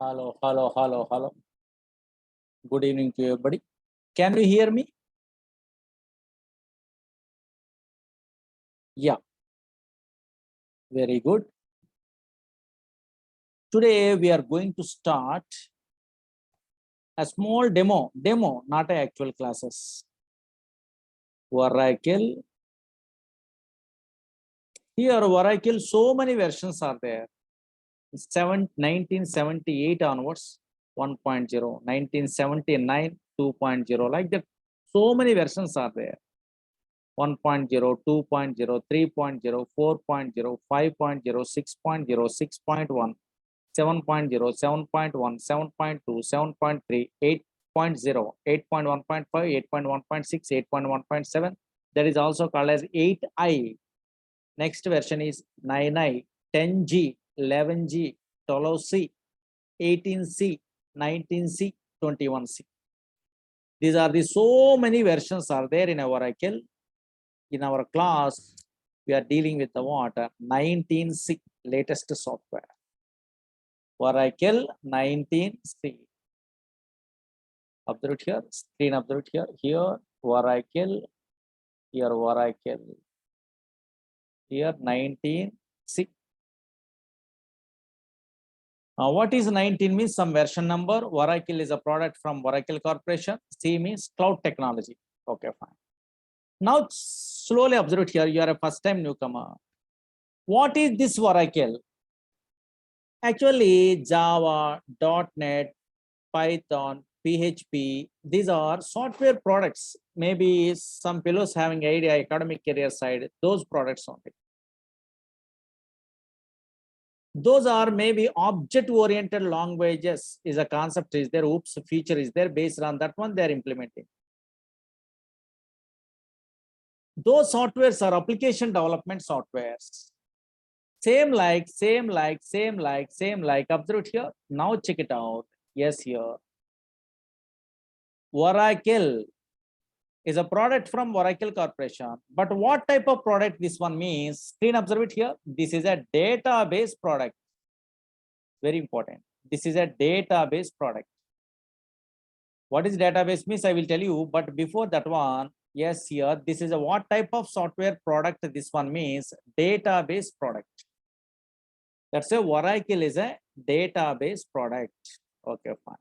Hello, hello, hello, hello. Good evening to everybody. Can you hear me? Yeah, very good. Today we are going to start a small demo, not a actual classes. Oracle. Here Oracle, so many versions are there. 1978 onwards, 1.0, 1979, 2.0, like that. So many versions are there. 1.0, 2.0, 3.0, 4.0, 5.0, 6.0, 6.1, 7.0, 7.1, 7.2, 7.3, 8.0, 8.1.5, 8.1.6, 8.1.7. That is also called as 8i. Next version is 9i, 10g, 11g, 12c, 18c, 19c, 21c. These are the so many versions are there in our Oracle. In our class, we are dealing with the what? 19c, latest software. Oracle 19c. Observe it here, screen observe it here. Here Oracle, here Oracle, here 19c. What is 19 means some version number. Oracle is a product from Oracle Corporation. C means cloud technology. Okay, fine. Now slowly observe it here. You are a first time newcomer. What is this Oracle? Actually, Java, .NET, Python, PHP, these are software products. Maybe some fellows having idea academic career side, those products only. Those are maybe object-oriented languages is a concept is there, oops, feature is there, based on that one they are implementing. Those softwares are application development softwares. Same like, observe it here. Now check it out. Yes, here. Oracle is a product from Oracle Corporation. But what type of product this one means? Screen observe it here. This is a database product. Very important. This is a database product. What is database means? I will tell you. But before that one, yes, here, this is a what type of software product this one means? Database product. That's a Oracle is a database product. Okay, fine.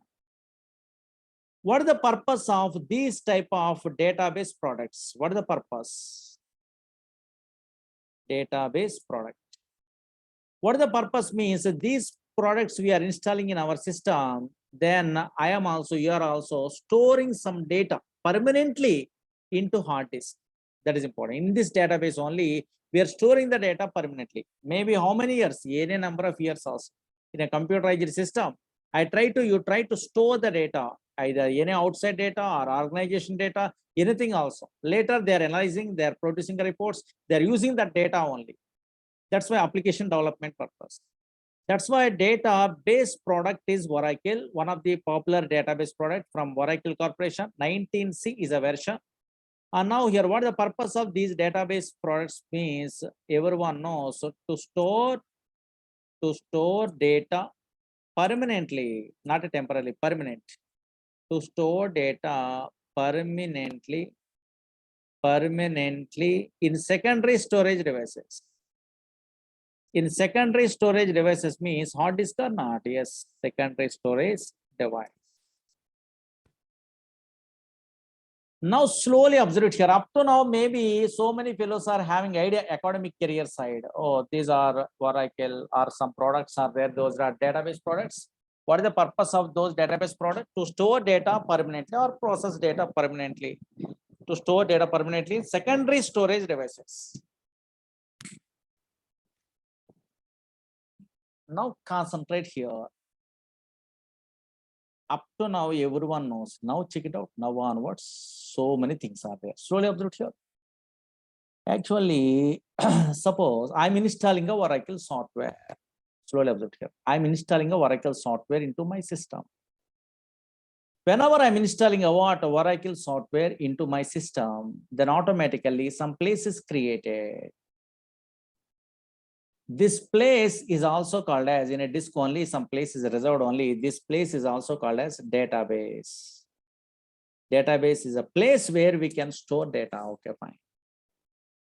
What is the purpose of these type of database products? What is the purpose? Database product. What is the purpose means? These products we are installing in our system, then you are also storing some data permanently into hard disk. That is important. In this database only, we are storing the data permanently. Maybe how many years? Any number of years also. In a computerized system, you try to store the data, either any outside data or organization data, anything also. Later they are analyzing, they are producing the reports, they are using that data only. That's why application development purpose. That's why database product is Oracle, one of the popular database product from Oracle Corporation. 19c is a version. And now here, what the purpose of these database products means? Everyone knows. So to store data permanently, not temporarily, permanent. To store data permanently in secondary storage devices. In secondary storage devices means hard disk or not? Yes, secondary storage device. Now slowly observe it here. Up to now, maybe so many fellows are having idea academic career side. Oh, these are Oracle or some products are there. Those are database products. What is the purpose of those database products? To store data permanently or process data permanently. To store data permanently in secondary storage devices. Now concentrate here. Up to now, everyone knows. Now check it out. Now onwards, so many things are there. Slowly observe here. Actually, suppose I'm installing a Oracle software. Slowly observe here. I'm installing a Oracle software into my system. Whenever I'm installing a Oracle software into my system, then automatically some place is created. This place is also called as, in a disk only, some place is reserved only. This place is also called as database. Database is a place where we can store data. Okay, fine.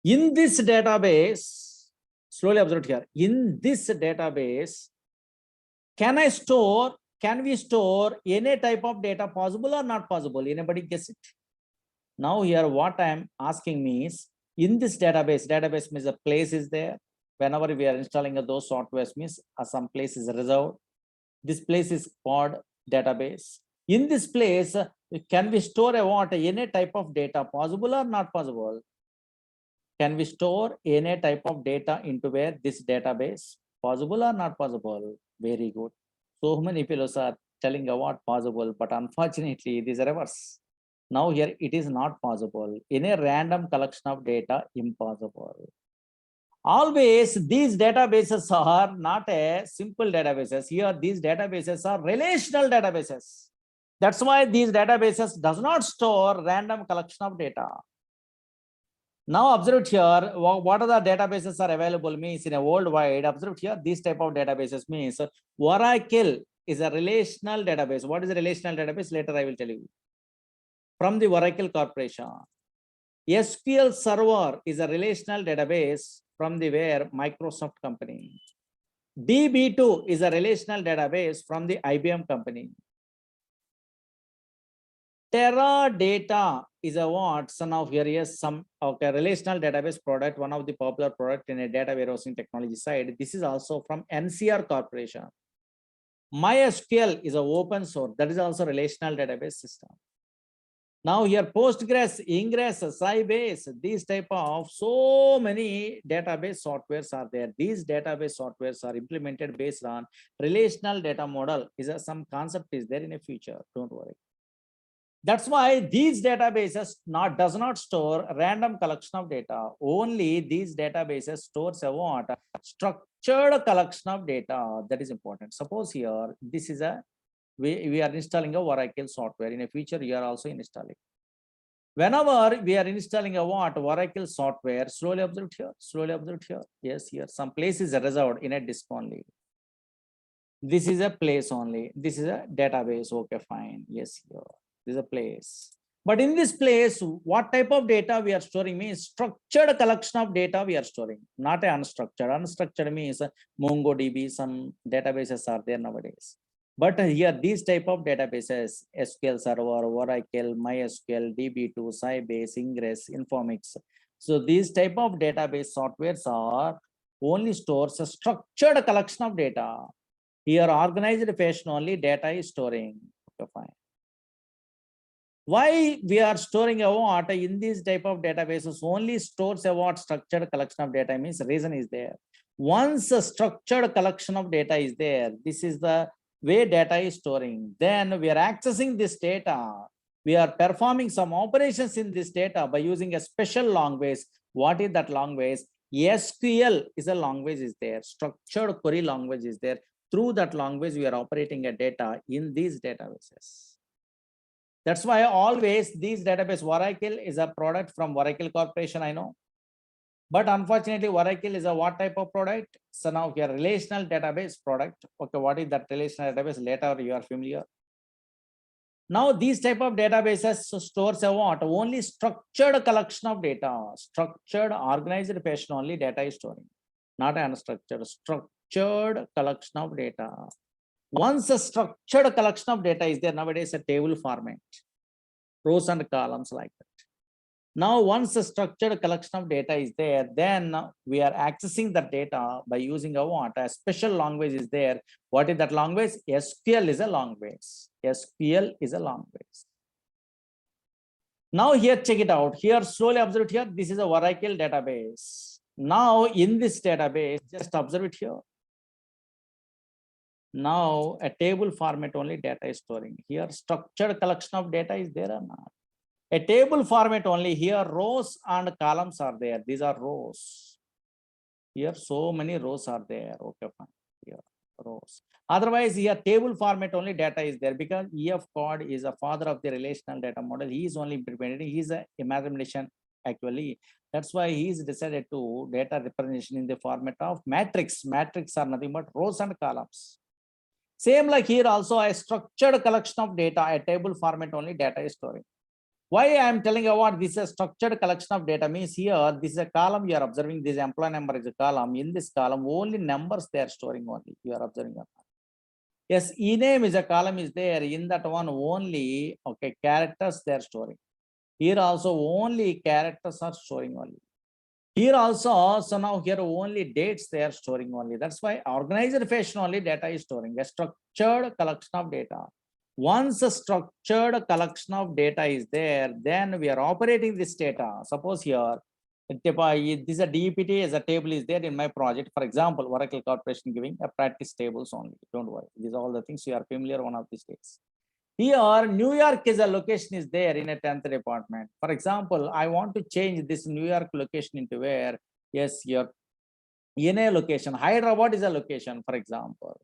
In this database, slowly observe here, in this database, can we store any type of data, possible or not possible? Anybody guess it? Now here what I am asking me is, in this database means a place is there. Whenever we are installing those softwares means some place is reserved. This place is called database. In this place, can we store any type of data, possible or not possible? Can we store any type of data into where this database, possible or not possible? Very good. So many fellows are telling about possible, but unfortunately it is reverse. Now here it is not possible. In a random collection of data, impossible. Always these databases are not a simple databases. Here these databases are relational databases. That's why these databases does not store random collection of data. Now observe here, what are the databases are available means in a worldwide. Observe here, these type of databases means Oracle is a relational database. What is a relational database? Later I will tell you. From the Oracle Corporation. SQL Server is a relational database from the where Microsoft company. DB2 is a relational database from the IBM company. Teradata is a what? Son of here is some relational database product, one of the popular product in a data warehousing technology side. This is also from NCR Corporation. MySQL is a open source, that is also relational database system. Now here Postgres, Ingress, Sybase, these type of so many database softwares are there. These database softwares are implemented based on relational data model. Some concept is there in the future, don't worry. That's why these databases does not store random collection of data. Only these databases stores a what? Structured collection of data. That is important. Suppose here, this is we are installing a Oracle software. In a future, you are also installing. Whenever we are installing a what? Oracle software, slowly observe here, slowly observe here. Yes, here some place is reserved in a disk only. This is a place only. This is a database. Okay, fine. Yes, here. This is a place. But in this place, what type of data we are storing means structured collection of data we are storing, not a unstructured. Unstructured means MongoDB, some databases are there nowadays. But here, these type of databases, SQL Server, Oracle, MySQL, DB2, Sybase, Ingress, Informix. So these type of database softwares are only stores a structured collection of data. Here, organized fashion only data is storing. Okay, fine. Why we are storing a what in these type of databases only stores a what structured collection of data means reason is there. Once a structured collection of data is there, this is the way data is storing. Then we are accessing this data. We are performing some operations in this data by using a special language. What is that language? SQL is a language is there. Structured query language is there. Through that language, we are operating a data in these databases. That's why always these database, Oracle is a product from Oracle Corporation, I know. But unfortunately, Oracle is a what type of product? So now here relational database product. Okay, what is that relational database? Later you are familiar. Now these type of databases stores a what? Only structured collection of data. Structured, organized fashion only data is storing. Not unstructured, structured collection of data. Once a structured collection of data is there, nowadays a table format, rows and columns like that. Now, once a structured collection of data is there, then we are accessing the data by using a what? A special language is there. What is that language? SQL is a language. SQL is a language. Now here, check it out. Here, slowly observe here. This is a Oracle database. Now, in this database, just observe it here. Now a table format only data is storing. Here structured collection of data is there or not? A table format only. Here rows and columns are there. These are rows. Here so many rows are there. Okay, fine. Here rows. Otherwise here table format only data is there because EF Cod is a father of the relational data model. He is only implementing. He is a imagination actually. That's why he's decided to data representation in the format of matrix. Matrix are nothing but rows and columns. Same like here also a structured collection of data, a table format only data is storing. Why I am telling you what this is a structured collection of data means here, this is a column you are observing, this employee number is a column. In this column, only numbers they are storing only. You are observing. Yes, e-name is a column is there. In that one only, okay, characters they are storing. Here also only characters are storing only. Here also, so now here only dates they are storing only. That's why organized fashion only data is storing. A structured collection of data. Once a structured collection of data is there, then we are operating this data. Suppose here, this is a DPT as a table is there in my project. For example, Oracle Corporation giving a practice tables only. Don't worry. These are all the things you are familiar one of these days. Here, New York is a location is there in a 10th department. For example, I want to change this New York location into where, yes, your in a location, Hyderabad is a location, for example.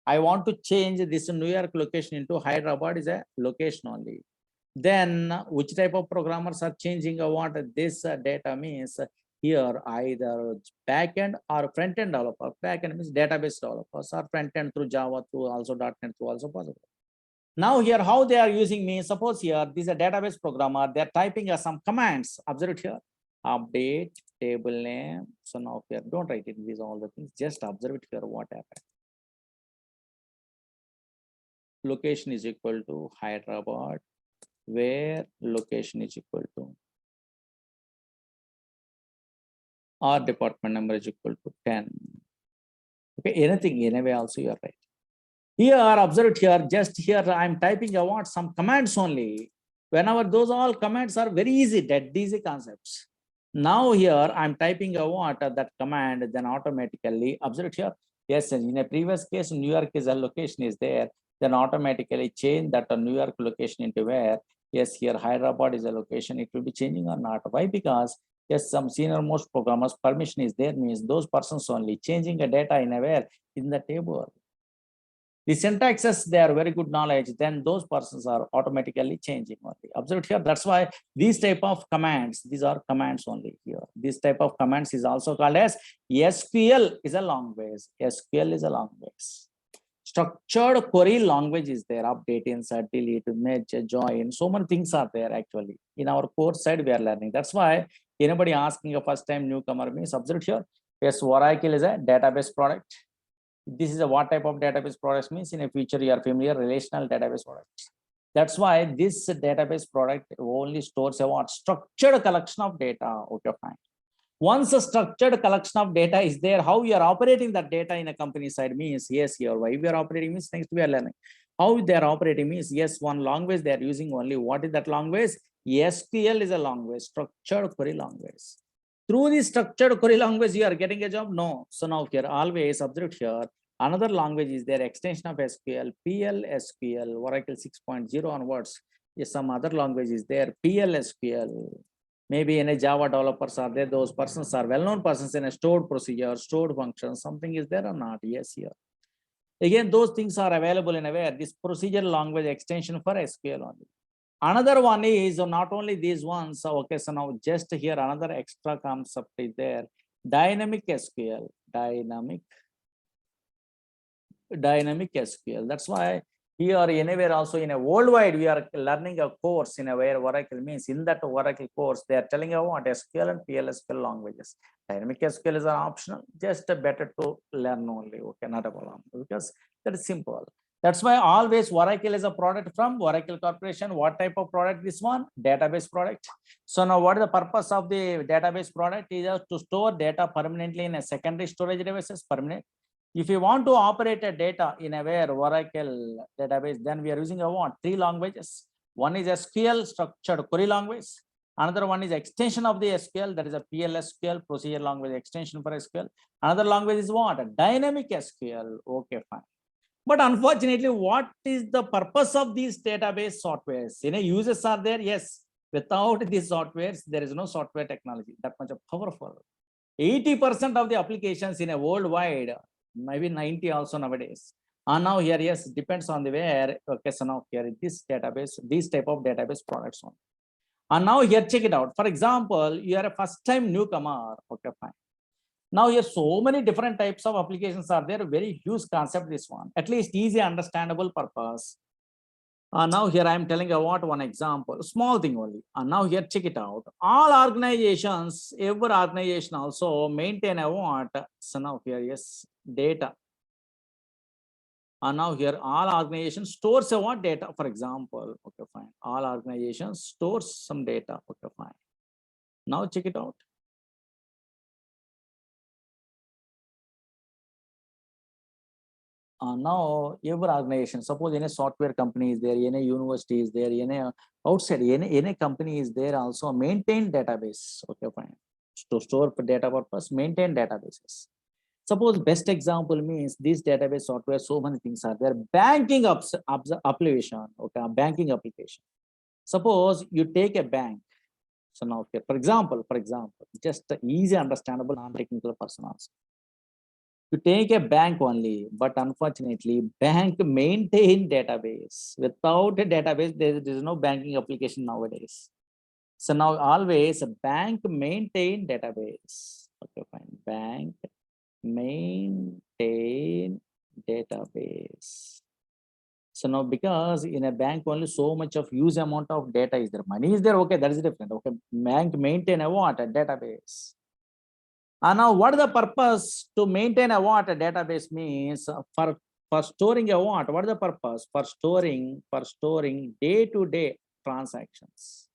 I want to change this New York location into Hyderabad is a location only. Then which type of programmers are changing what this data means here, either backend or front-end developer. Backend means database developers, or front-end through Java, through also .NET, through also possible. Now here, how they are using me, suppose here, this is a database programmer, they're typing some commands, observe it here, update, table name. So now here, don't write it, these are all the things, just observe it here, what happened. Location is equal to Hyderabad, where location is equal to, or department number is equal to 10. Okay, anything, anyway also you are right. Here, observe it here, just here, I'm typing what some commands only. Whenever those all commands are very easy, dead easy concepts. Now here, I'm typing what that command, then automatically, observe it here. Yes, in a previous case, New York is a location is there, then automatically change that New York location into where, yes, here Hyderabad is a location, it will be changing or not. Why? Because yes, some senior most programmers permission is there, means those persons only changing a data in a where, in the table. The syntaxes, they are very good knowledge, then those persons are automatically changing only. Observe here, that's why these type of commands, these are commands only here. This type of commands is also called as SQL is a language. SQL is a language. Structured query language is there, update, insert, delete, merge, join, so many things are there actually. In our course side, we are learning. That's why anybody asking a first time newcomer means, observe here, yes, Oracle is a database product. This is a what type of database products means in a future you are familiar, relational database products. That's why this database product only stores a what structured collection of data. Okay, fine. Once a structured collection of data is there, how you are operating that data in a company side means, yes, here why we are operating means next we are learning. How they are operating means, yes, one language they are using only. What is that language? SQL is a language, structured query language. Through the structured query language, you are getting a job? No. So now here, always observe here, another language is there, extension of SQL, PL SQL, Oracle 6.0 onwards. Yes, some other language is there, PL SQL. Maybe in a Java developers are there, those persons are well-known persons in a stored procedure, stored function, something is there or not? Yes, here. Again, those things are available in a way, this procedural language extension for SQL only. Another one is not only these ones. So, okay, so now just here another extra concept is there, dynamic SQL, dynamic SQL. That's why here anywhere also in a worldwide we are learning a course in a where Oracle means in that Oracle course they are telling you what SQL and PL/SQL languages. Dynamic SQL is an optional, just better to learn only. Okay, not a problem because that is simple. That's why always Oracle is a product from Oracle Corporation. What type of product this one? Database product. So now what is the purpose of the database product? Is to store data permanently in a secondary storage devices permanent. If you want to operate a data in a where Oracle database, then we are using a what? 3 languages. One is SQL, structured query language. Another one is extension of the SQL, that is a PL/SQL, procedure language extension for SQL. Another language is what? Dynamic SQL. Okay, fine. But unfortunately, what is the purpose of these database softwares? You know, users are there, yes. Without these softwares, there is no software technology that much powerful. 80% of the applications in a worldwide, maybe 90 also nowadays. And now here, yes, depends on the where. Okay, so now here this database, these type of database products on. And now here, check it out. For example, you are a first time newcomer. Okay, fine. Now here, so many different types of applications are there. Very huge concept, this one. At least easy, understandable purpose. Now here I am telling you what one example, small thing only. Now here, check it out. All organizations, every organization also maintain a what? So now here, yes, data. And now here, all organizations stores a what data, for example. Okay, fine. All organizations stores some data. Okay, fine. Now check it out. Now every organization, suppose any software company is there, any university is there, any outside, any company is there also maintain database. Okay, fine. To store for data purpose, maintain databases. Suppose best example means this database software, so many things are there. Banking application, okay, banking application. Suppose you take a bank. So now here, for example, just easy, understandable, non-technical person also. You take a bank only, but unfortunately, bank maintain database. Without a database, there is no banking application nowadays. So now always a bank maintain database. Okay, fine. Bank maintain database. So now because in a bank only so much of huge amount of data is there. Money is there, okay, that is different. Okay, bank maintain a what? A database. And now what is the purpose to maintain a what? A database means for storing a what? What is the purpose? For storing day-to-day transactions.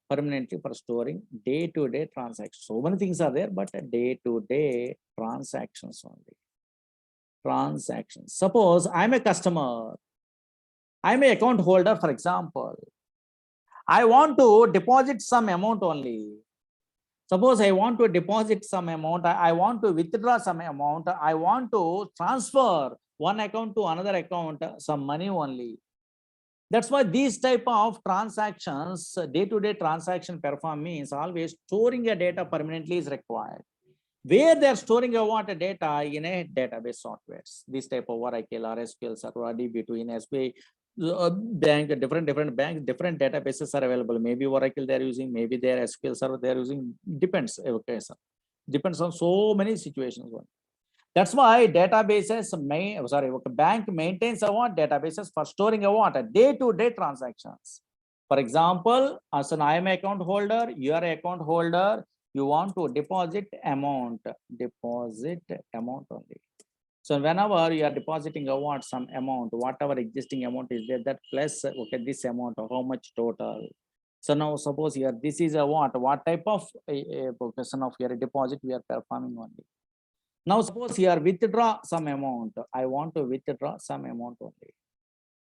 Permanently for storing day-to-day transactions. So many things are there, but day-to-day transactions only. Transactions. Suppose I'm a customer. I'm an account holder, for example. I want to deposit some amount only. Suppose I want to deposit some amount, I want to withdraw some amount, I want to transfer one account to another account, some money only. That's why these type of transactions, day-to-day transaction perform means always storing a data permanently is required. Where they are storing a what data in a database softwares. This type of Oracle or SQL Server, DB2 in SBI bank, different banks, different databases are available. Maybe Oracle they are using, maybe their SQL Server they are using. Depends. Okay, sir. Depends on so many situations. That's why databases bank maintains a what databases for storing a what day-to-day transactions. For example, as an I am account holder, you are an account holder. You want to deposit amount only. So whenever you are depositing a what some amount, whatever existing amount is there, that plus okay this amount of how much total. So now suppose here this is a what type of a question of your deposit we are performing only. Now suppose here withdraw some amount. I want to withdraw some amount only.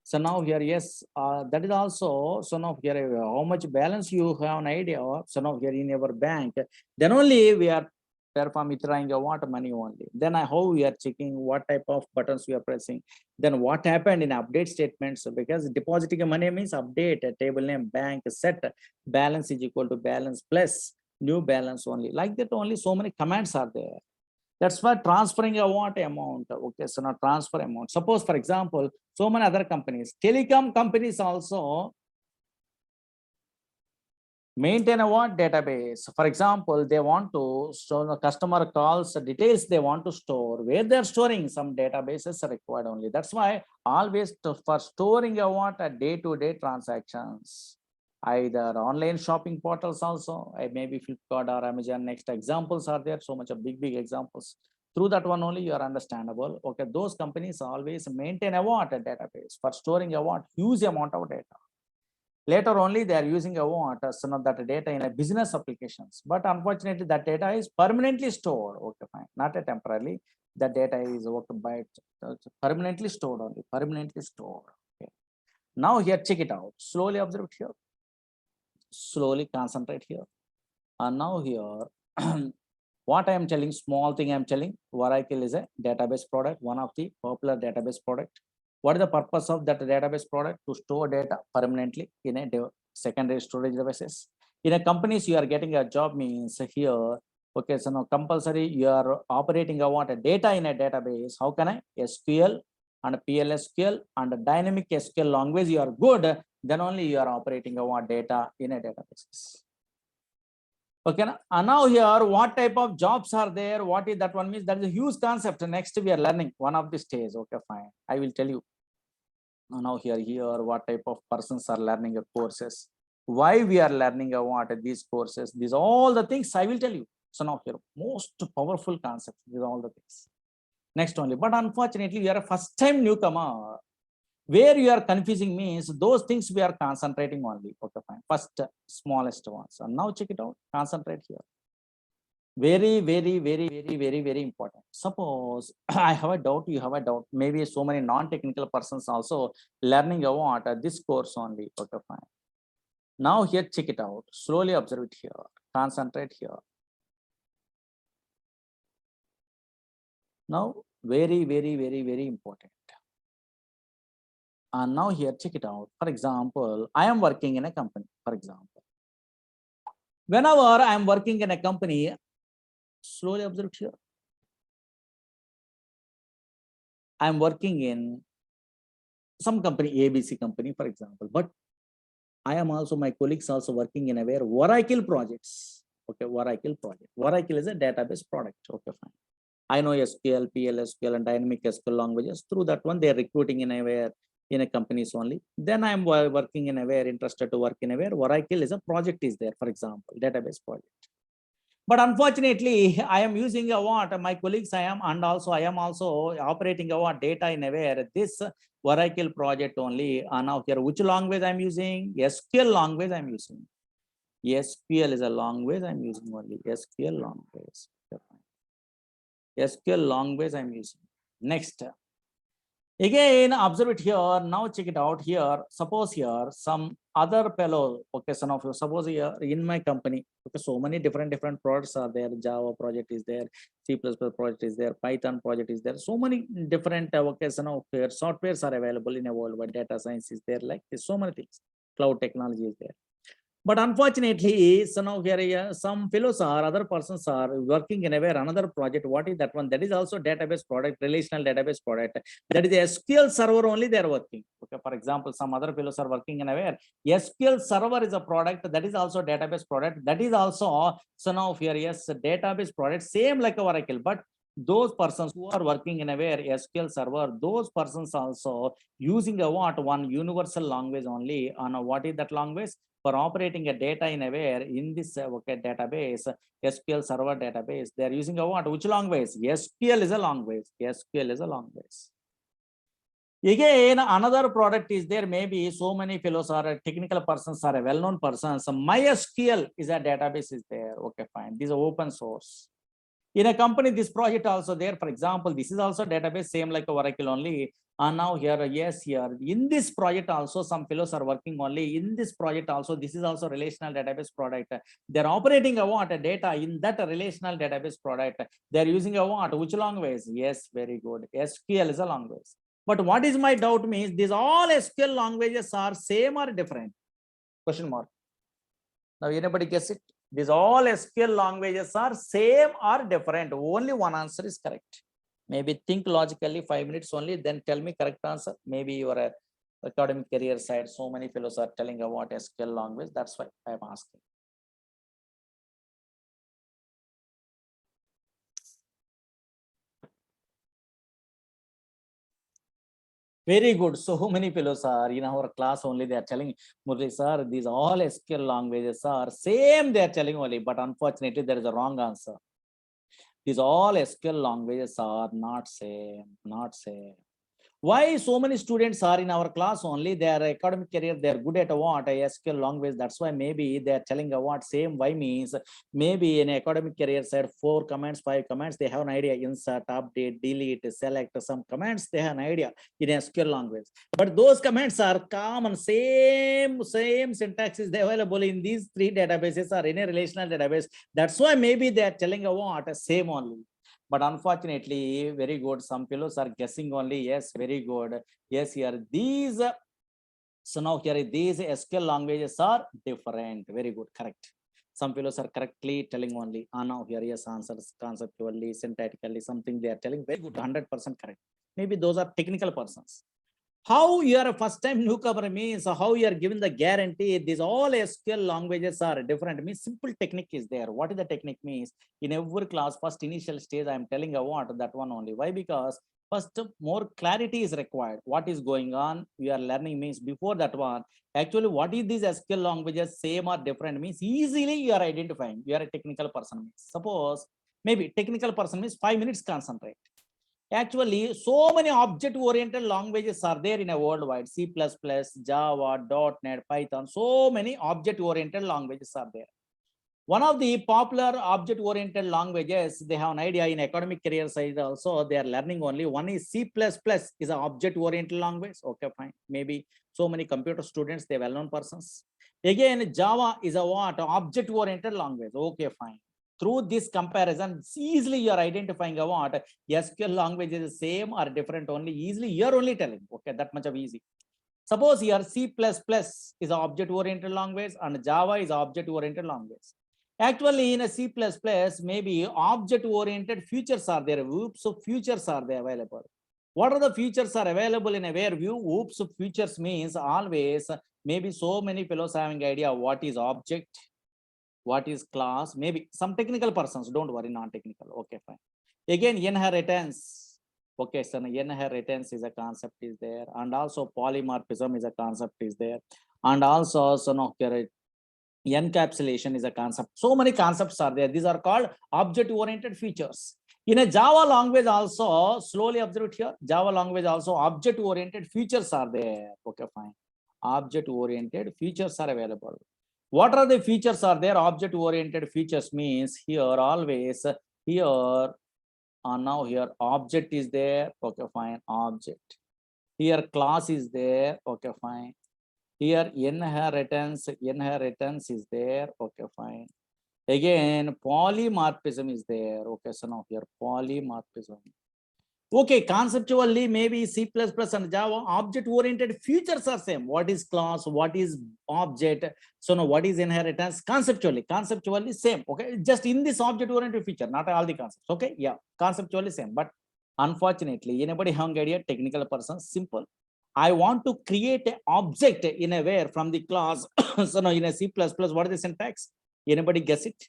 So now here, yes, that is also, so now here, how much balance you have an idea of, so now here in our bank, then only we are perform withdrawing a what money only. Then how we are checking what type of buttons we are pressing. Then what happened in update statements, because depositing a money means update a table name, bank, set, balance is equal to balance plus new balance only. Like that only so many commands are there. That's why transferring a what amount. Okay, so now transfer amount. Suppose, for example, so many other companies, telecom companies also maintain a what database. For example, they want to store the customer calls details they want to store. Where they're storing some databases are required only. That's why always for storing a what a day-to-day transactions. Either online shopping portals also, maybe Flipkart or Amazon, next examples are there, so much of big examples. Through that one only you are understandable. Okay, those companies always maintain a what a database for storing a what huge amount of data. Later only they are using a what some of that data in a business applications, but unfortunately that data is permanently stored. Okay, fine, not a temporarily. The data is by permanently stored only, permanently stored. Okay. Now here, check it out. Slowly observe it here. Slowly concentrate here. And now here, what I am telling, small thing I am telling, Oracle is a database product, one of the popular database product. What is the purpose of that database product? To store data permanently in a secondary storage devices. In a companies you are getting a job means here, okay, so now compulsory you are operating a what a data in a database. How can I? SQL and PLSQL and dynamic SQL language you are good, then only you are operating our data in a database. Okay, and now here, what type of jobs are there? What is that one means? That is a huge concept. Next, we are learning one of the stage. Okay, fine. I will tell you. Now here, what type of persons are learning the courses? Why we are learning what these courses? These all the things I will tell you. So now here, most powerful concept. These are all the things. Next only, but unfortunately, we are a first-time newcomer. Where you are confusing means those things we are concentrating only. Okay, fine. First, smallest ones. And now check it out. Concentrate here. Very, very, very, very, very, very important. Suppose I have a doubt, you have a doubt. Maybe so many non-technical persons also learning what this course only. Okay, fine. Now here, check it out. Slowly observe it here. Concentrate here. Now, very, very, very, very important. And now here, check it out. For example, I am working in a company, for example. Whenever I am working in a company, slowly observe it here. I am working in some company, ABC company, for example, but I am also, my colleagues also working in a where Oracle projects. Okay, Oracle project. Oracle is a database product. Okay, fine. I know SQL, PL, SQL, and dynamic SQL languages. Through that one, they are recruiting in a where in a companies only. Then I am working in a where interested to work in a where Oracle is a project is there, for example, database project. But unfortunately, I am using a what my colleagues I am, and also I am also operating a what data in a where this Oracle project only. And now here, which language I'm using? SQL language I'm using. SQL is a language I'm using only. SQL language. SQL language I'm using. Next. Again, observe it here. Now check it out here. Suppose here some other fellow, okay, son of you. Suppose here in my company, okay, so many different products are there. Java project is there, C++ project is there, Python project is there. So many different okay, son of softwares are available in a world where data science is there. Like so many things. Cloud technology is there. But unfortunately, so now here some fellows are other persons are working in a way another project. What is that one? That is also database product, relational database product. That is a SQL server only they are working. Okay, for example, some other fellows are working in a way SQL server is a product that is also database product. That is also so now here yes database product same like Oracle, but those persons who are working in a way SQL server, those persons also using a what one universal language only. On what is that language? For operating a data in a where in this okay, database, SQL server database, they are using a what? Which language? SQL is a language. SQL is a language. Again, another product is there. Maybe so many fellows are technical persons are well-known persons. So MySQL is a database is there. Okay, fine. This is open source. In a company, this project also there. For example, this is also database same like Oracle only. And now here, yes, here in this project also some fellows are working only in this project also. This is also relational database product. They're operating a what? A data in that relational database product. They're using a what? Which language? Yes, very good. SQL is a language. But what is my doubt means these all SQL languages are same or different? Question mark. Now anybody guess it? These all SQL languages are same or different? Only one answer is correct. Maybe think logically 5 minutes only, then tell me correct answer. Maybe your academic career side, so many fellows are telling about SQL language. That's why I am asking. Very good. So many fellows are in our class only. They are telling, Murali sir, these all SQL languages are same. They are telling only, but unfortunately, there is a wrong answer. These all SQL languages are not same, not same. Why so many students are in our class only? Their academic career, they are good at what? SQL language. That's why maybe they are telling what same. Why means maybe in academic career side 4 commands, 5 commands, they have an idea. Insert, update, delete, select some commands. They have an idea in SQL language. But those commands are common, same syntax is available in these 3 databases or in a relational database. That's why maybe they are telling what same only. But unfortunately, very good. Some fellows are guessing only. Yes, very good. Yes, here these. So now here these SQL languages are different. Very good, correct. Some fellows are correctly telling only. Now here yes, answers conceptually, syntactically, something they are telling. Very good, 100% correct. Maybe those are technical persons. How you are a first time newcomer means how you are given the guarantee. These all SQL languages are different. Means simple technique is there. What is the technique means? In every class, first initial stage, I am telling you what that one only. Why? Because first more clarity is required. What is going on? We are learning means before that one. Actually, what is these SQL languages? Same or different means easily you are identifying. You are a technical person. Means suppose maybe technical person means 5 minutes concentrate. Actually, so many object-oriented languages are there in a worldwide. C++, Java, .NET, Python. So many object-oriented languages are there. One of the popular object-oriented languages, they have an idea in academic career side also, they are learning only. One is C++ is an object-oriented language. Okay, fine. Maybe so many computer students, they well-known persons. Again, Java is a what? Object-oriented language. Okay, fine. Through this comparison, easily you are identifying a what? SQL language is the same or different only. Easily you are only telling. Okay, that much of easy. Suppose here C++ is an object-oriented language and Java is an object-oriented language. Actually, in a C++, maybe object-oriented features are there. Oops, so features are there available. What are the features are available in a where view? Oops, features means always, maybe so many fellows having idea what is object, what is class, maybe some technical persons, don't worry, non-technical. Okay, fine. Again, inheritance. Okay, so inheritance is a concept is there, and also polymorphism is a concept is there, and also encapsulation is a concept. So many concepts are there. These are called object-oriented features. In a Java language also, slowly observe here, Java language also object-oriented features are there. Okay, fine. Object-oriented features are available. What are the features are there? Object-oriented features means here always, here, now here object is there. Okay, fine, object. Here class is there. Okay, fine. Here inheritance is there. Okay, fine. Again, polymorphism is there. Okay, so now here polymorphism. Okay, conceptually, maybe C++ and Java object-oriented features are same. What is class? What is object? So now what is inheritance? Conceptually same. Okay, just in this object-oriented feature, not all the concepts. Okay, yeah, conceptually same. But unfortunately, anybody having idea? Technical person, simple. I want to create an object in a where from the class. So now in a C++, what is the syntax? Anybody guess it?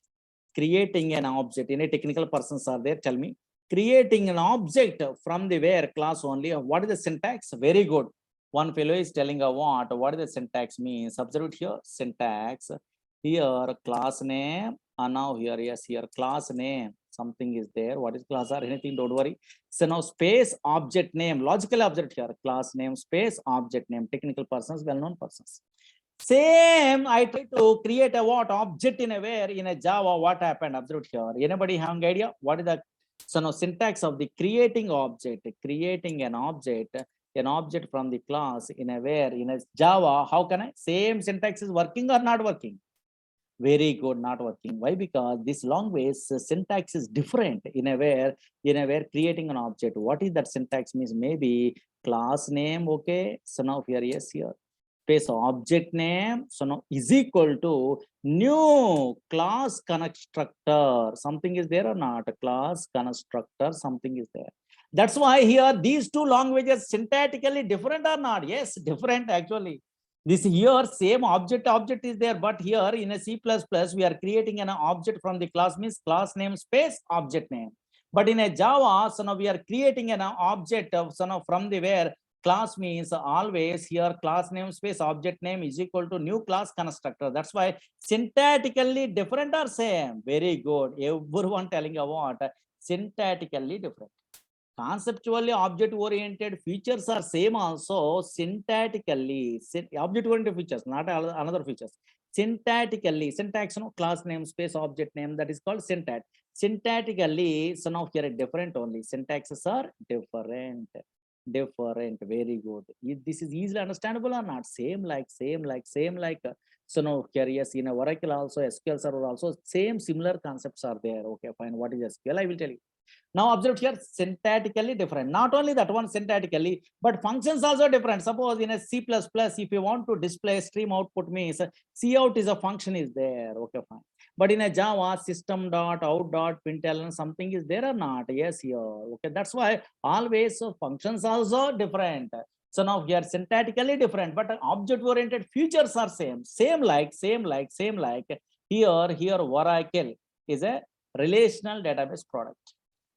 Creating an object. Any technical persons are there? Tell me. Creating an object from the where class only. What is the syntax? Very good. One fellow is telling a what is the syntax means. Observe it here. Syntax. Here class name. And now here, yes, here class name. Something is there. What is class or anything? Don't worry. So now space object name. Logical object here. Class name space object name. Technical persons, well-known persons. Same, I try to create a what object in a where in a Java. What happened? Observe here. Anybody have an idea? What is the syntax of the creating object? Creating an object from the class in a where in a Java. How can I? Same syntax is working or not working? Very good, not working. Why? Because this language syntax is different in a where creating an object. What is that syntax means? Maybe class name. Okay, so now here, yes, here. Space object name, so now is equal to new class constructor. Something is there or not? A class constructor, something is there. That's why here these two languages syntactically different or not? Yes, different actually. This here same object is there, but here in a C++ we are creating an object from the class means class name space object name. But in a Java, so now we are creating an object of so now from the where class means always here class name space object name is equal to new class constructor. That's why syntactically different or same. Very good. Everyone telling about syntactically different. Conceptually object oriented features are same also. Syntactically object oriented features, not another features. Syntactically syntax, no, class name space object name, that is called syntax. Syntactically, so now here different only. Syntaxes are different. Very good. This is easily understandable or not? Same like so now here, yes, in a Oracle also, SQL Server also, same similar concepts are there. Okay, fine. What is SQL? I will tell you. Now observe here, syntactically different. Not only that one syntactically, but functions also different. Suppose in a C++, if you want to display stream output means cout is a function is there. Okay, fine. But in a Java, system.out.println something is there or not? Yes, here. Okay, that's why always functions also different. So now here syntactically different, but object-oriented features are same. Same like. Here Oracle is a relational database product.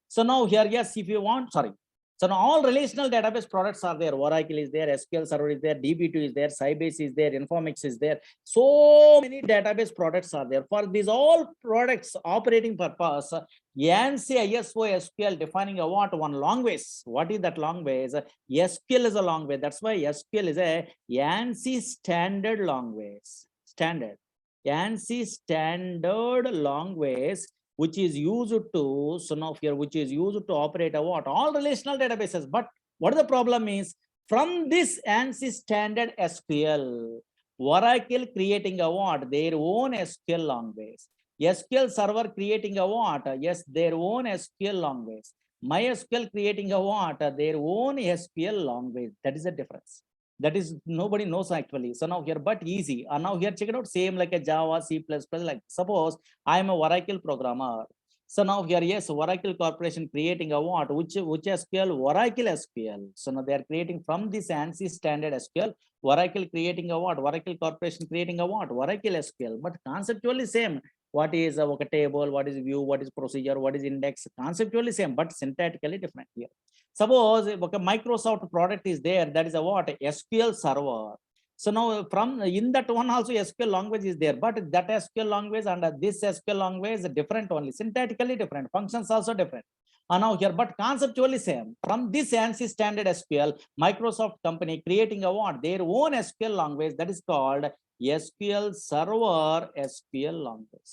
So now here, yes, if you want, sorry. So now all relational database products are there. Oracle is there, SQL Server is there, DB2 is there, Sybase is there, Informix is there. So many database products are there. For these all products operating purpose, ANSI ISO SQL defining a what? One language. What is that language? SQL is a language. That's why SQL is a ANSI standard language. Standard. ANSI standard language, which is used to, so now here, which is used to operate a what? All relational databases. But what the problem is, from this ANSI standard SQL, Oracle creating a what? Their own SQL language. SQL Server creating a what? Yes, their own SQL language. MySQL creating a what? Their own SQL language. That is the difference. That is nobody knows actually. So now here, but easy. And now here, check it out. Same like a Java, C++. Like suppose I am a Oracle programmer. So now here, yes, Oracle Corporation creating a what? Which SQL? Oracle SQL. So now they are creating from this ANSI standard SQL. Oracle creating a what? Oracle Corporation creating a what? Oracle SQL. But conceptually same. What is a table? What is view? What is procedure? What is index? Conceptually same, but syntactically different here. Suppose a Microsoft product is there, that is a what? SQL Server. So now from in that one also SQL language is there, but that SQL language and this SQL language is different only, syntactically different, functions also different. And now here, but conceptually same. From this ANSI standard SQL, Microsoft company creating a what? Their own SQL language, that is called SQL Server SQL language.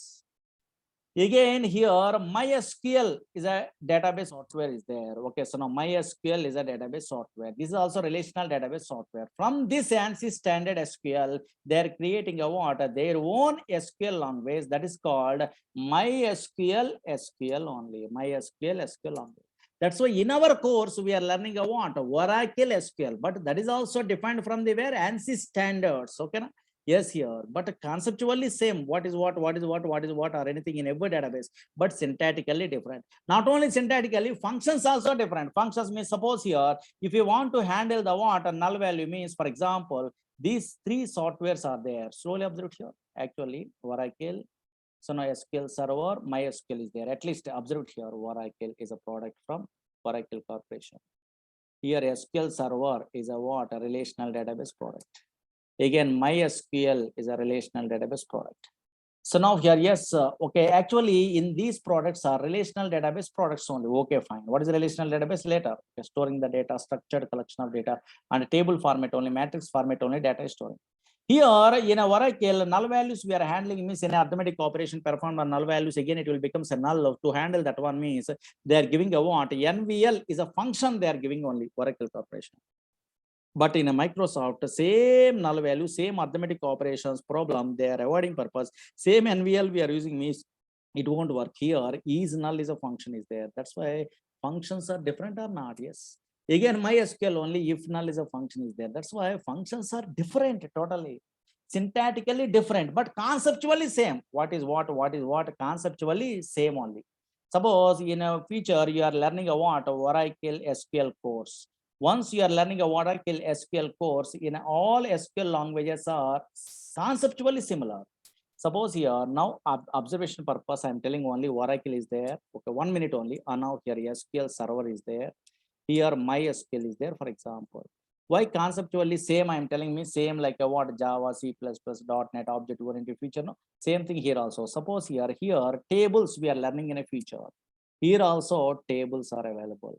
Again here MySQL is a database software is there. Okay, so now MySQL is a database software. This is also relational database software. From this ANSI standard SQL, they are creating a what? Their own SQL language, that is called MySQL SQL only. MySQL SQL only. That's why in our course we are learning a what? Oracle SQL, but that is also defined from the where ANSI standards. Okay. Yes, here, but conceptually same. What is what, or anything in every database, but syntactically different. Not only syntactically, functions also different. Functions means, suppose here, if you want to handle the what, a null value means, for example, these three softwares are there. Slowly observe here. Actually, Oracle, so now SQL Server, MySQL is there. At least observe here, Oracle is a product from Oracle Corporation. Here, SQL Server is a what? A relational database product. Again, MySQL is a relational database product. So now here, yes, okay, actually in these products are relational database products only. Okay, fine. What is a relational database? Later, okay, storing the data, structured collection of data, and table format only, matrix format only, data is storing. Here in a Oracle, null values we are handling means in arithmetic operation performed on null values, again it will become a null. To handle that one means they are giving a what? NVL is a function they are giving only, Oracle Corporation. But in a Microsoft, same null value, same arithmetic operations problem, they are avoiding purpose. Same NVL we are using means it won't work here. Is null is a function is there. That's why functions are different or not. Yes. Again, MySQL only if null is a function is there. That's why functions are different totally. Syntactically different, but conceptually same. What is what, conceptually same only. Suppose in a future you are learning a what? Oracle SQL course. Once you are learning a Oracle SQL course, in all SQL languages are conceptually similar. Suppose here now observation purpose, I'm telling only Oracle is there. Okay, 1 minute only. And now here SQL Server is there. Here MySQL is there, for example. Why conceptually same? I'm telling me same like a what? Java, C++, .NET, object-oriented feature. No, same thing here also. Suppose here tables we are learning in a feature. Here also tables are available.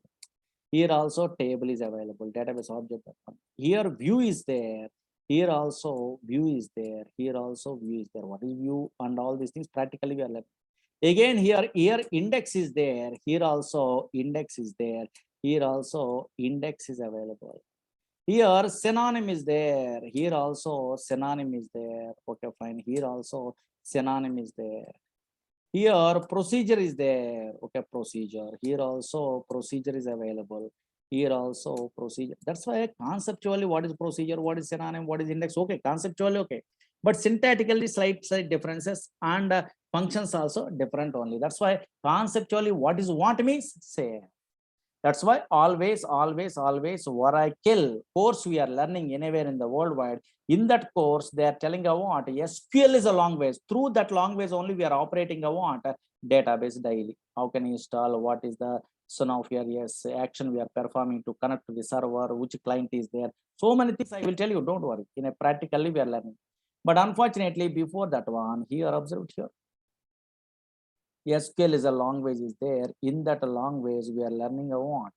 Here also table is available, database object. Here view is there. Here also view is there. Here also view is there. What is view and all these things practically we are learning. Again here index is there. Here also index is there. Here also index is available. Here synonym is there. Here also synonym is there. Okay, fine. Here also synonym is there. Here procedure is there. Okay, procedure. Here also procedure is available. Here also procedure. That's why conceptually what is procedure, what is synonym, what is index. Okay, conceptually okay, but syntactically slight differences, and functions also different only. That's why conceptually what is what means same. That's why always Oracle course we are learning anywhere in the worldwide. In that course, they are telling a what SQL is a language. Through that language only we are operating a what database daily. How can you install? What is the of here? Yes, action we are performing to connect to the server. Which client is there? So many things I will tell you. Don't worry. In a practically we are learning. But unfortunately, before that one, here observe here. SQL is a language is there. In that language, we are learning a what?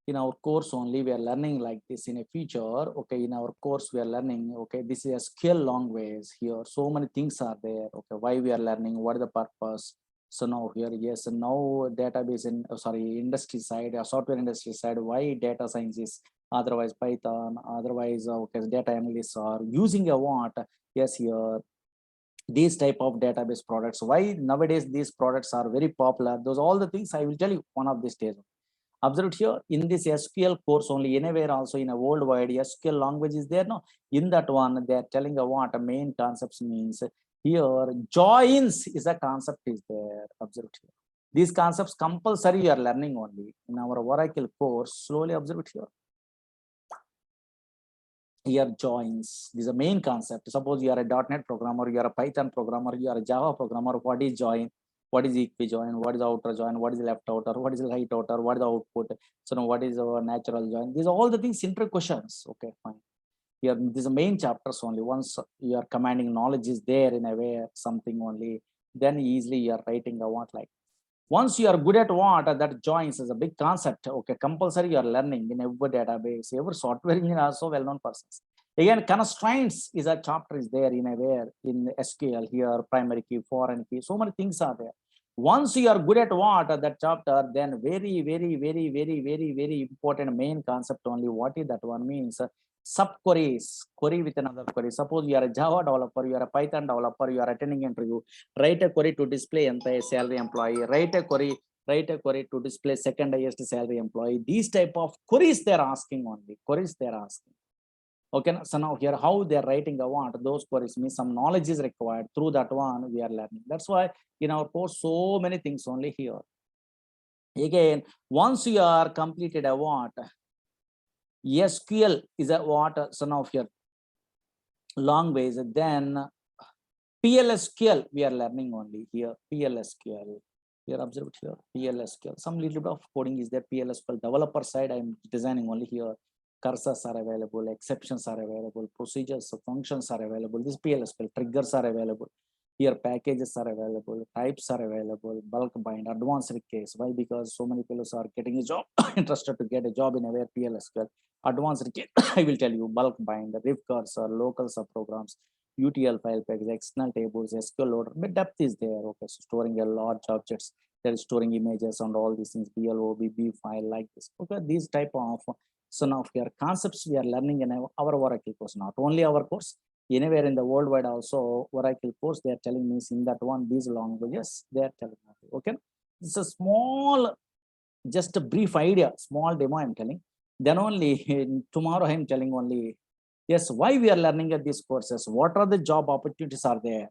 In our course only, we are learning like this in a future. Okay, in our course, we are learning, okay, this is a SQL language here. So many things are there. Okay, why we are learning, what is the purpose? So now here, yes, now database in, industry side, software industry side, why data science is otherwise Python, otherwise, okay, data analysts are using a what? Yes, here, these type of database products. Why nowadays these products are very popular? Those all the things I will tell you one of these days. Observe here in this SQL course only, anywhere also in a worldwide SQL language is there. No, in that one they are telling a what a main concepts means. Here joins is a concept is there. Observe here. These concepts compulsory you are learning only in our Oracle course. Slowly observe it here. Here joins, this is a main concept. Suppose you are a .NET programmer, you are a Python programmer, you are a Java programmer. What is join? What is equi join? What is outer join? What is left outer? What is right outer? What is the output? So now what is our natural join? These are all the things inter questions. Okay, fine. Here these are main chapters only. Once you are commanding knowledge is there in a way something only, then easily you are writing a what like. Once you are good at what that joins is a big concept. Okay, compulsory you are learning in every database, every software engineer are so well-known persons. Again, constraints is a chapter is there in a way in SQL here, primary key, foreign key, so many things are there. Once you are good at what that chapter, then very important main concept only. What is that one means? Subqueries, query with another query. Suppose you are a Java developer, you are a Python developer, you are attending interview, write a query to display entire salary employee, write a query to display second highest salary employee. These type of queries they're asking only, queries they're asking. Okay, so now here how they're writing a what, those queries means some knowledge is required. Through that one we are learning. That's why in our course so many things only here. Again, once you are completed a what, SQL is a what, so now here language, then PLSQL we are learning only here. PLSQL here, observe it here. PLSQL, some little bit of coding is there. PLSQL developer side I'm designing only here. Cursors are available, exceptions are available, procedures, functions are available. This PLSQL triggers are available. Here packages are available, types are available, bulk bind, advanced case. Why? Because so many fellows are getting a job, interested to get a job in a PLSQL. Advanced case, I will tell you, bulk bind, riff cursor, local subprograms, UTL file package, external tables, SQL loader. But depth is there. Okay, so storing a large objects, there is storing images and all these things, BLO, BB file like this. Okay, these type of, so now here concepts we are learning in our Oracle course, not only our course, anywhere in the worldwide also Oracle course they are telling me in that one these languages they are telling me. Okay, it's a small, just a brief idea, small demo I'm telling. Then only tomorrow I'm telling only, yes, why we are learning at these courses, what are the job opportunities are there.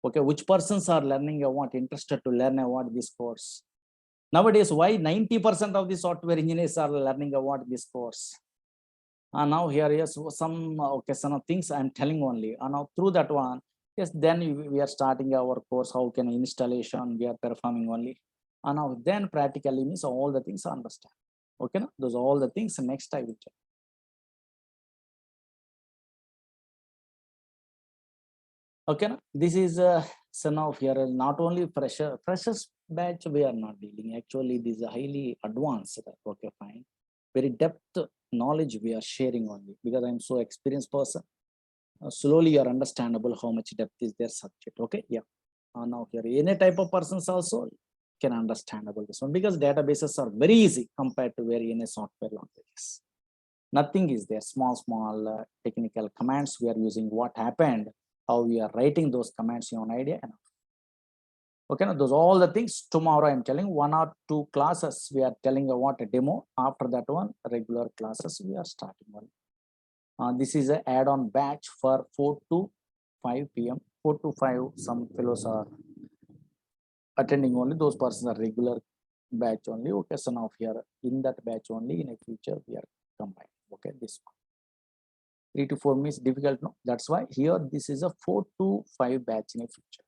Okay, which persons are learning or what interested to learn about this course. Nowadays, why 90% of the software engineers are learning about this course. And now here is some okay, some things I'm telling only. And now through that one, yes, then we are starting our course. How can installation we are performing only. And now then practically means all the things I understand. Okay, no? Those are all the things next I will tell. Okay, no? This is so now here not only freshers batch we are not dealing. Actually, this is a highly advanced. Okay, fine. Very depth knowledge we are sharing only because I'm so experienced person. Slowly you are understandable how much depth is their subject. Okay, yeah. Now here any type of persons also can understandable this one because databases are very easy compared to very in a software languages. Nothing is there. Small technical commands we are using. What happened? How we are writing those commands? You have an idea? Okay, now those all the things tomorrow I'm telling. 1 or 2 classes we are telling what a demo. After that one, regular classes we are starting one. This is an add-on batch for 4 to 5 p.m. 4 to 5. Some fellows are attending only. Those persons are regular batch only. Okay, so now here in that batch only, in a future we are combining. Okay, this one 3 to 4 means difficult. No, that's why here this is a 4 to 5 batch in a future.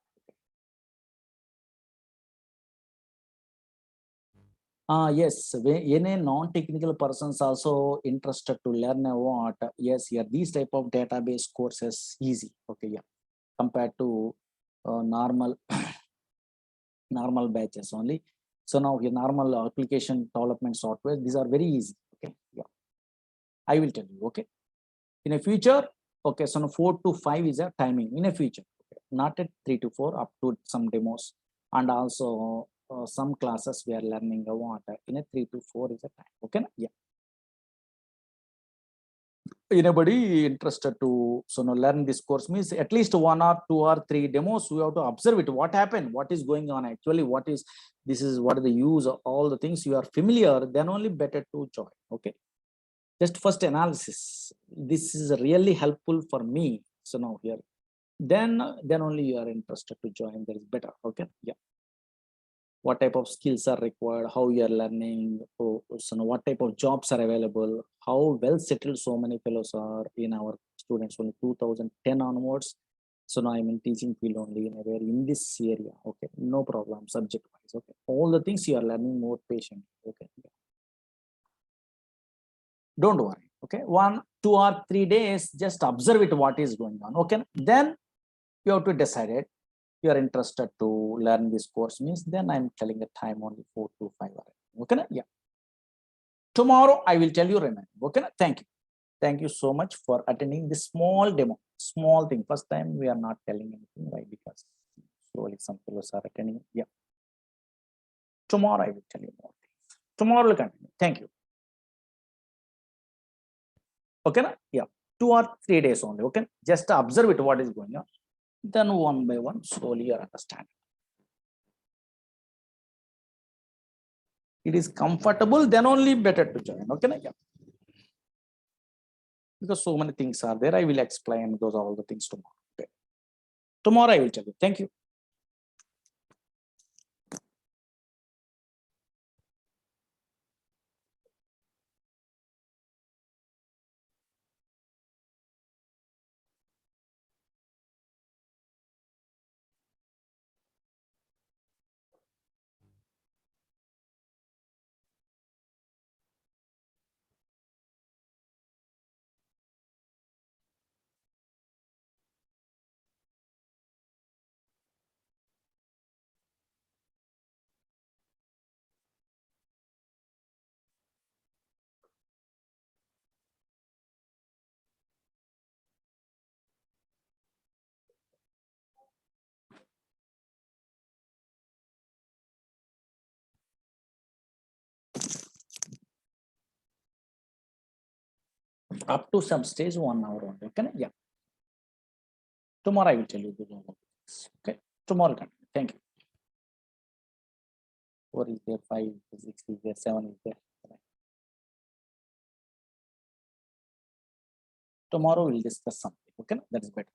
Yes, any non-technical persons also interested to learn what? Yes, here these type of database courses easy. Okay, yeah, compared to normal normal batches only. So now here normal application development software, these are very easy. Okay, yeah, I will tell you. Okay, in a future, okay, so now 4 to 5 is a timing in a future. Okay, not at 3 to 4, up to some demos, and also some classes we are learning what in a 3 to 4 is a time. Okay, yeah. Anybody interested to learn this course means at least 1 or 2 or 3 demos we have to observe it, what happened, what is going on actually, what is this is what is the use of all the things you are familiar, then only better to join. Okay, just first analysis, this is really helpful for me. So now here then only you are interested to join, there is better. Okay, yeah, what type of skills are required, how you are learning, what type of jobs are available, how well settled so many fellows are in our students only 2010 onwards. So now I'm in teaching field only in this area. Okay, no problem, subject wise. Okay, all the things you are learning more patient. Okay, don't worry. Okay, 1, 2 or 3 days, just observe it, what is going on. Okay, then you have to decide it. You are interested to learn this course means, then I'm telling a time only 4 to 5 hours. Okay, yeah. Tomorrow I will tell you, remember. Okay, thank you. Thank you so much for attending this small demo. Small thing. First time we are not telling anything. Why? Because slowly some fellows are attending. Yeah. Tomorrow I will tell you more things. Tomorrow will continue. Thank you. Okay, yeah. 2 or 3 days only. Okay, just observe it, what is going on. Then one by one, slowly you understand. It is comfortable, then only better to join. Okay, yeah. Because so many things are there, I will explain those all the things tomorrow. Okay. Tomorrow I will tell you. Thank you. Up to some stage 1 hour only. Okay, yeah. Tomorrow I will tell you those all the things. Okay, tomorrow continue. Thank you. 4 is there, 5 is 6 is there, 7 is there. Tomorrow we'll discuss something. Okay, that is better.